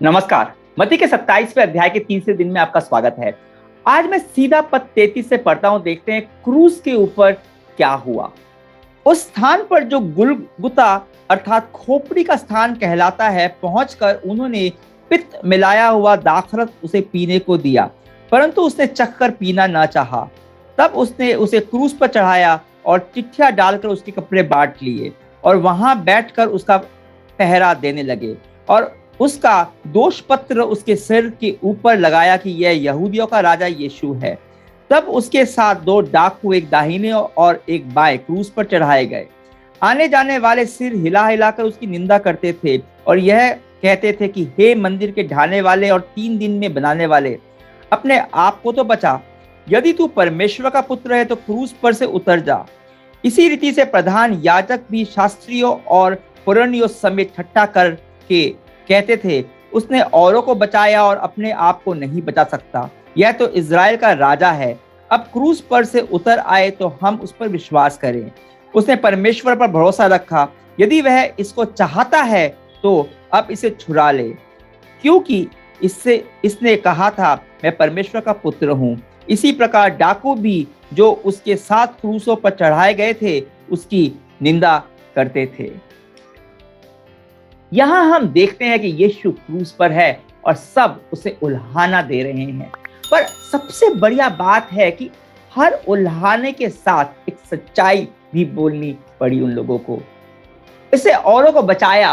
नमस्कार। मत्ती के 27वें अध्याय के तीसरे दिन में आपका स्वागत है। आज मैं सीधा पद 33 से पढ़ता हूं। देखते हैं क्रूस के ऊपर क्या हुआ। उस स्थान पर जो गुलगुता अर्थात खोपड़ी का स्थान कहलाता है पहुंचकर उन्होंने पित्त मिलाया हुआ दाखरस उसे पीने को दिया, परंतु उसने चखकर पीना न चाहा। तब उसने उसे क्रूस पर चढ़ाया और चिट्ठियां डालकर उसके कपड़े बांट लिए और वहां बैठकर उसका पहरा देने लगे और उसका दोष पत्र उसके सिर के ऊपर लगाया कि यह यहूदियों का राजा यीशु है। तब उसके साथ दो डाकू, एक दाहिने और एक बाएं, क्रूस पर चढ़ाए गए। आने जाने वाले सिर हिला हिलाकर उसकी निंदा करते थे और यह कहते थे कि हे मंदिर के ढाने वाले और 3 दिन में बनाने वाले, अपने आप को तो बचा। यदि तू परमेश्वर का पुत्र है तो क्रूस पर से उतर जा। इसी रीति से प्रधान याजक भी शास्त्रियों और पुरानियों समेत ठट्ठा करके कहते थे, उसने औरों को बचाया और अपने आप को नहीं बचा सकता। यह तो इज़राइल का राजा है। अब क्रूस पर से उतर आए तो हम उस पर विश्वास करें। उसने परमेश्वर पर भरोसा रखा। यदि वह इसको चाहता है तो अब इसे छुड़ा ले, क्योंकि इसने कहा था, मैं परमेश्वर का पुत्र हूं। इसी प्रकार डाकू भी जो उसके साथ क्रूसों पर चढ़ाए गए थे उसकी निंदा करते थे। यहां हम देखते हैं कि यीशु क्रूस पर है और सब उसे उल्हाना दे रहे हैं। पर सबसे बढ़िया बात है कि हर उल्हाने के साथ एक सच्चाई भी बोलनी पड़ी उन लोगों को। इसे औरों को बचाया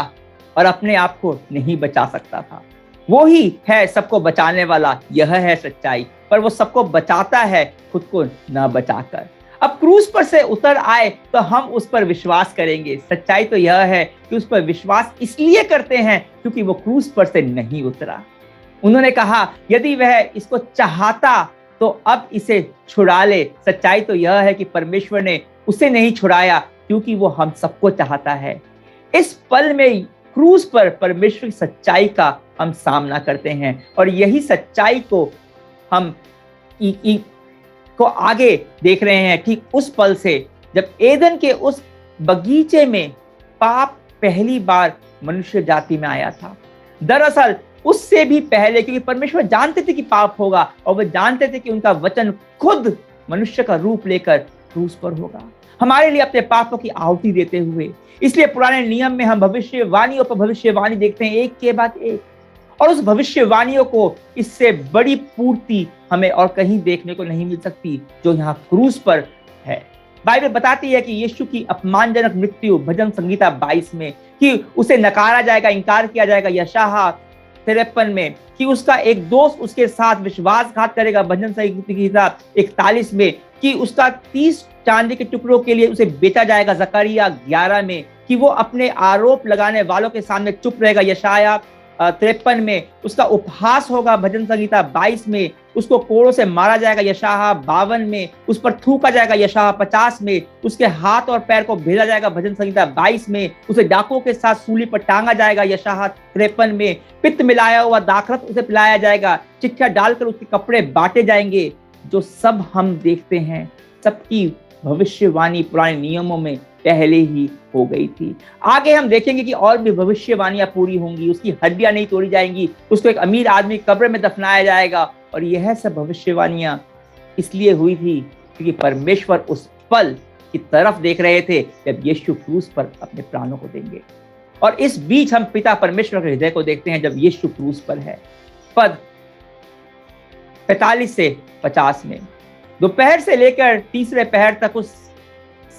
और अपने आप को नहीं बचा सकता था। वो ही है सबको बचाने वाला, यह है सच्चाई। पर वो सबको बचाता है, खुद को न बचाकर। अब क्रूस पर से उतर आए तो हम उस पर विश्वास करेंगे। सच्चाई तो यह है कि उस पर विश्वास इसलिए करते हैं क्योंकि वो क्रूस पर से नहीं उतरा। उन्होंने कहा यदि वह इसको चाहता तो अब इसे छुड़ा ले। सच्चाई तो यह है कि परमेश्वर ने उसे नहीं छुड़ाया क्योंकि वो हम सबको चाहता है। इस पल में क्रूस पर परमेश्वर की सच्चाई का हम सामना करते हैं और यही सच्चाई को हम को आगे देख रहे हैं। ठीक उस पल से जब एदन के उस बगीचे में पाप पहली बार मनुष्य जाति में आया था। दरअसल उससे भी पहले, क्योंकि परमेश्वर जानते थे कि पाप होगा और वे जानते थे कि उनका वचन खुद मनुष्य का रूप लेकर क्रूस पर होगा हमारे लिए अपने पापों की आहुति देते हुए। इसलिए पुराने नियम में हम भविष्यवाणियों पर भविष्यवाणी देखते हैं, एक के बाद एक, और उस भविष्यवाणियों को इससे बड़ी पूर्ति हमें और कहीं देखने को नहीं मिल सकती जो यहाँ क्रूस पर है। बाइबल बताती है कि यीशु की अपमानजनक मृत्यु भजन संहिता 22 में कि उसे नकारा जाएगा, इंकार किया जाएगा। यशायाह 53 में कि उसका एक दोस्त उसके साथ विश्वासघात करेगा। भजन संहिता 41 में कि उसका 30 चांदी के टुकड़ों के लिए उसे बेचा जाएगा। जकरिया 11 में कि वो अपने आरोप लगाने वालों के सामने चुप रहेगा। यशायाह 53 में उसका उपहास होगा। भजन संहिता 22 में उसको कोड़ों से मारा जाएगा। यशायाह 52 में उस पर थूका जाएगा। यशायाह 50 में उसके हाथ और पैर को भेजा जाएगा। भजन संहिता 22 में उसे डाकुओं के साथ सूली पर टांगा जाएगा। यशायाह 53 में पित्त मिलाया हुआ दाखरस उसे पिलाया जाएगा। चिट्ठियां डालकर उसके कपड़े बांटे जाएंगे। जो सब हम देखते हैं सबकी भविष्यवाणी पुराने नियमों में पहले ही हो गई थी। आगे हम देखेंगे कि और भी भविष्यवाणियां पूरी होंगी। उसकी हड्डियां नहीं तोड़ी जाएंगी, उसको एक अमीर आदमी कब्र में दफनाया जाएगा। और यह सब भविष्यवाणियां इसलिए हुई थी क्योंकि परमेश्वर उस पल की तरफ देख रहे थे जब यीशु क्रूस पर अपने प्राणों को देंगे। और इस बीच हम पिता परमेश्वर के हृदय को देखते हैं जब यीशु क्रूस पर है। पद 45 से 50 में दोपहर से लेकर तीसरे पहर तक उस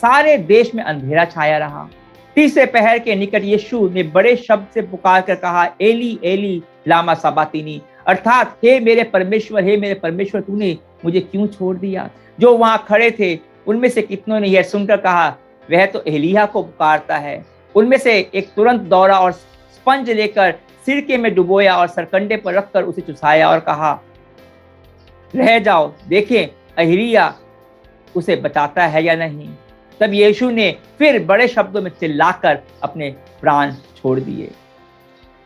सारे देश में अंधेरा छाया रहा। तीसरे पहर के निकट यीशु ने बड़े शब्द से पुकार कर कहा, एली एली लामा सबातिनी, अर्थात हे मेरे परमेश्वर तूने मुझे क्यों छोड़ दिया। जो वहां खड़े थे उनमें से कितनों ने यह सुनकर कहा, वह तो एलिय्याह को पुकारता है। उनमें से एक तुरंत दौड़ा और स्पंज लेकर सिरके में डुबोया और सरकंडे पर रखकर उसे चुसाया और कहा, रह जाओ, देखें एलिय्याह उसे बचाता है या नहीं। तब यीशु ने फिर बड़े शब्दों में चिल्लाकर अपने प्राण छोड़ दिए।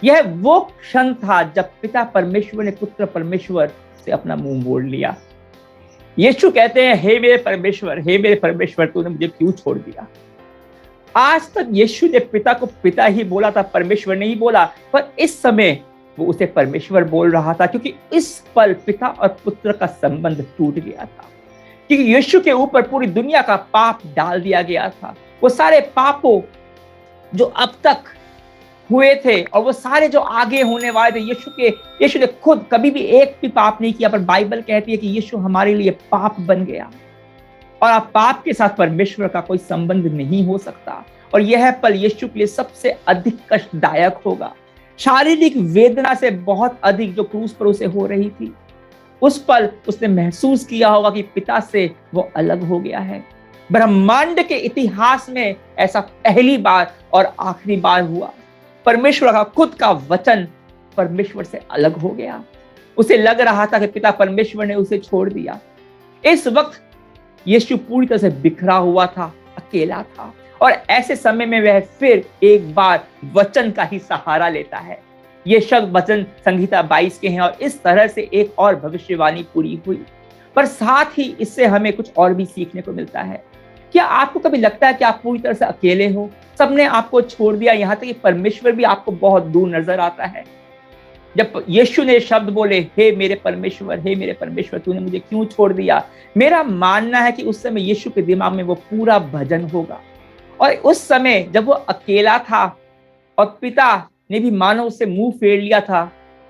यह वो क्षण था जब पिता परमेश्वर ने पुत्र परमेश्वर से अपना मुंह मोड़ लिया। यीशु कहते हैं, हे मेरे परमेश्वर तूने मुझे क्यों छोड़ दिया। आज तक यीशु ने पिता को पिता ही बोला था, परमेश्वर नहीं बोला। पर इस समय वो उसे परमेश्वर बोल रहा था, क्योंकि इस पल पिता और पुत्र का संबंध टूट गया था, क्योंकि यीशु के ऊपर पूरी दुनिया का पाप डाल दिया गया था। वो सारे पापों जो अब तक हुए थे और वो सारे जो आगे होने वाले थे, यीशु ने खुद कभी भी एक भी पाप नहीं किया, पर बाइबल कहती है कि यीशु हमारे लिए पाप बन गया और अब पाप के साथ परमेश्वर का कोई संबंध नहीं हो सकता। और यह पल यीशु के लिए सबसे अधिक कष्टदायक होगा, शारीरिक वेदना से बहुत अधिक जो क्रूस पर उसे हो रही थी। उस पल उसने महसूस किया होगा कि पिता से वो अलग हो गया है। ब्रह्मांड के इतिहास में ऐसा पहली बार और आखिरी बार हुआ। परमेश्वर का खुद का वचन परमेश्वर से अलग हो गया। उसे लग रहा था कि पिता परमेश्वर ने उसे छोड़ दिया। इस वक्त यीशु पूरी तरह से बिखरा हुआ था, अकेला था, और ऐसे समय में वह फिर एक बार वचन का ही सहारा लेता है। ये शब्द वचन संहिता 22 के हैं और इस तरह से एक और भविष्यवाणी पूरी हुई। पर साथ ही इससे हमें कुछ और भी सीखने को मिलता है। क्या आपको कभी लगता है कि आप पूरी तरह से अकेले हो, सबने आपको छोड़ दिया, यहाँ तक कि परमेश्वर भी आपको बहुत दूर नजर आता है? जब यीशु ने शब्द बोले, हे मेरे परमेश्वर तूने मुझे क्यों छोड़ दिया, मेरा मानना है कि उस समय यीशु के दिमाग में वो पूरा भजन होगा। और उस समय जब वो अकेला था और पिता ने भी मानो उससे मुंह फेर लिया था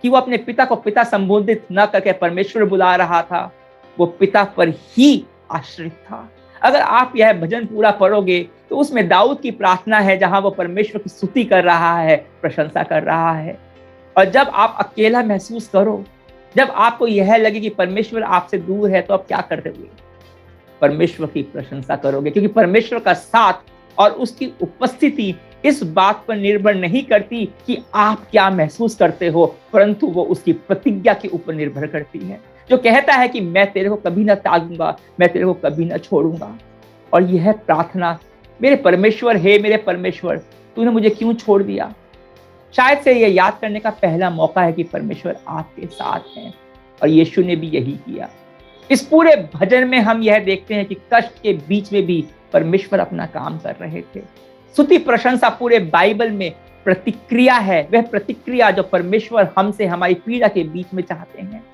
कि वो अपने पिता को पिता संबोधित न करके परमेश्वर बुला रहा था, वो पिता पर ही आश्रित था। अगर आप यह भजन पूरा पढ़ोगे तो उसमें दाऊद की प्रार्थना है, जहां वो परमेश्वर की स्तुति कर रहा है, प्रशंसा कर रहा है। और जब आप अकेला महसूस करो, जब आपको यह लगे कि परमेश्वर आपसे दूर है, तो आप क्या करते हुए परमेश्वर की प्रशंसा करोगे, क्योंकि परमेश्वर का साथ और उसकी उपस्थिति इस बात पर निर्भर नहीं करती कि आप क्या महसूस करते हो, परंतु वो उसकी प्रतिज्ञा के ऊपर निर्भर करती है, जो कहता है कि मैं तेरे को कभी ना त्यागूंगा, मैं तेरे को कभी ना छोड़ूंगा। और यह प्रार्थना, मेरे परमेश्वर, हे मेरे परमेश्वर तूने मुझे क्यों छोड़ दिया, शायद से यह याद करने का पहला मौका है कि परमेश्वर आपके साथ हैं। और यीशु ने भी यही किया। इस पूरे भजन में हम यह देखते हैं कि कष्ट के बीच में भी परमेश्वर अपना काम कर रहे थे। स्तुति प्रशंसा पूरे बाइबल में प्रतिक्रिया है, वह प्रतिक्रिया जो परमेश्वर हमसे हमारी पीड़ा के बीच में चाहते हैं।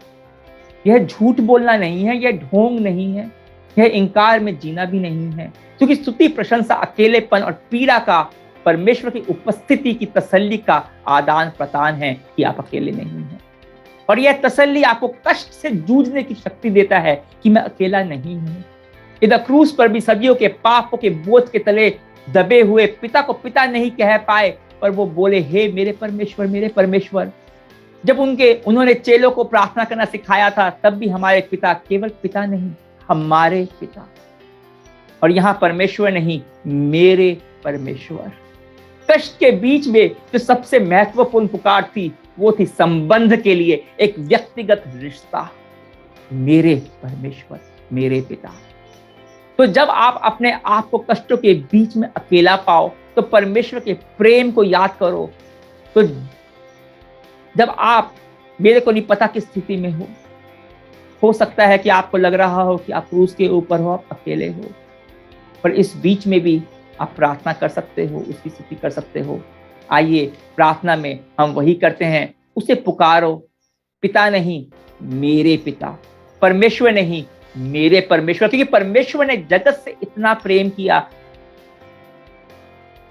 यह झूठ बोलना नहीं है, यह ढोंग नहीं है, यह इंकार में जीना भी नहीं है, क्योंकि स्तुति प्रशंसा अकेलेपन और पीड़ा का परमेश्वर की उपस्थिति की तसल्ली का आदान प्रदान है कि आप अकेले नहीं हैं। और यह तसल्ली आपको कष्ट से जूझने की शक्ति देता है कि मैं अकेला नहीं हूं। इधर क्रूस पर भी सदियों के पापों के बोझ के तले दबे हुए पिता को पिता नहीं कह पाए, पर वो बोले, हे मेरे परमेश्वर। जब उन्होंने चेलों को प्रार्थना करना सिखाया था, तब भी हमारे पिता केवल पिता नहीं, हमारे पिता। और यहाँ परमेश्वर नहीं, मेरे परमेश्वर। कष्ट के बीच में जो सबसे महत्वपूर्ण पुकार थी, वो थी संबंध के लिए एक व्यक्तिगत रिश्ता, मेरे परमेश्वर, मेरे पिता। तो जब आप अपने आप को कष्टों के बीच में अकेला पाओ, तो परमेश्वर के प्रेम को याद करो। तो जब आप मेरे को नहीं पता किस स्थिति में हो सकता है कि आपको लग रहा हो कि आप क्रूस के ऊपर हो, आप अकेले हो, पर इस बीच में भी आप प्रार्थना कर सकते हो, उसकी स्तुति कर सकते हो। आइए प्रार्थना में हम वही करते हैं, उसे पुकारो, पिता नहीं मेरे पिता, परमेश्वर नहीं मेरे परमेश्वर, क्योंकि परमेश्वर ने जगत से इतना प्रेम किया,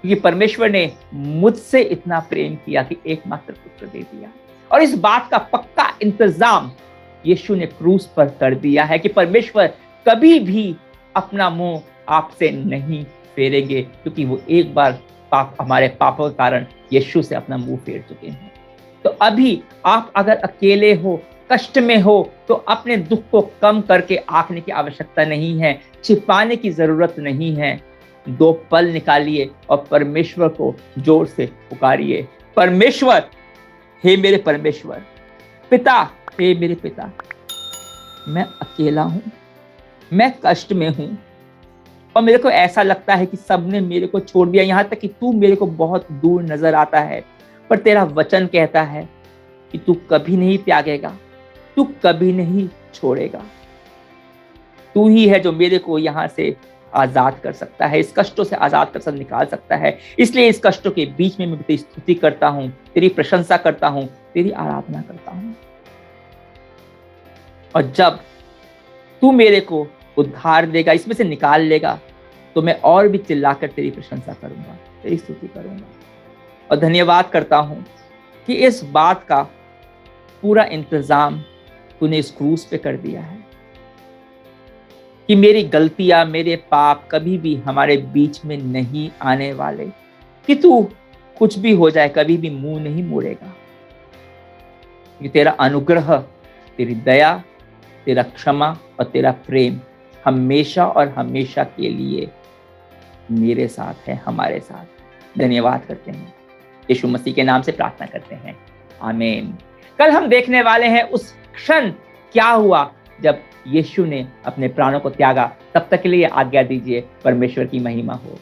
क्योंकि परमेश्वर ने मुझसे इतना प्रेम किया कि एकमात्र पुत्र दे दिया। और इस बात का पक्का इंतजाम यीशु ने क्रूस पर कर दिया है कि परमेश्वर कभी भी अपना मुंह आपसे नहीं फेरेंगे, क्योंकि वो एक बार हमारे पापों के कारण यीशु से अपना मुंह फेर चुके हैं। तो अभी आप अगर अकेले हो, कष्ट में हो, तो अपने दुख को कम करके आंकने की आवश्यकता नहीं है, छिपाने की जरूरत नहीं है। 2 पल निकालिए और परमेश्वर को जोर से पुकारिए, परमेश्वर, हे मेरे परमेश्वर, पिता, हे मेरे पिता, मैं अकेला हूं, मैं कष्ट में हूं और मेरे को ऐसा लगता है कि सबने मेरे को छोड़ दिया, यहां तक कि तू मेरे को बहुत दूर नजर आता है, पर तेरा वचन कहता है कि तू कभी नहीं त्यागेगा, तू कभी नहीं छोड़ेगा। तू ही है जो मेरे को यहाँ से आजाद कर सकता है, इस कष्टों से आजाद कर सकता, निकाल सकता है। इसलिए इस कष्टों के बीच में मैं तेरी स्तुति करता हूँ, तेरी प्रशंसा करता हूँ, तेरी आराधना करता हूँ। और जब तू मेरे को उद्धार देगा, इसमें से निकाल लेगा, तो मैं और भी चिल्लाकर तेरी प्रशंसा करूंगा, तेरी स्तुति करूंगा। और धन्यवाद करता हूं कि इस बात का पूरा इंतजाम तूने इस क्रूस पे कर दिया है, कि मेरी गलतियां, मेरे पाप कभी भी हमारे बीच में नहीं आने वाले, कि तू कुछ भी हो जाए कभी भी मुंह नहीं मोड़ेगा। कि तेरा अनुग्रह, तेरी दया, तेरा क्षमा और तेरा प्रेम हमेशा और हमेशा के लिए मेरे साथ है, हमारे साथ। धन्यवाद करते हैं, यीशु मसीह के नाम से प्रार्थना करते हैं, आमीन। कल हम देखने वाले हैं उस क्षण क्या हुआ जब यीशु ने अपने प्राणों को त्यागा। तब तक के लिए आज्ञा दीजिए। परमेश्वर की महिमा हो।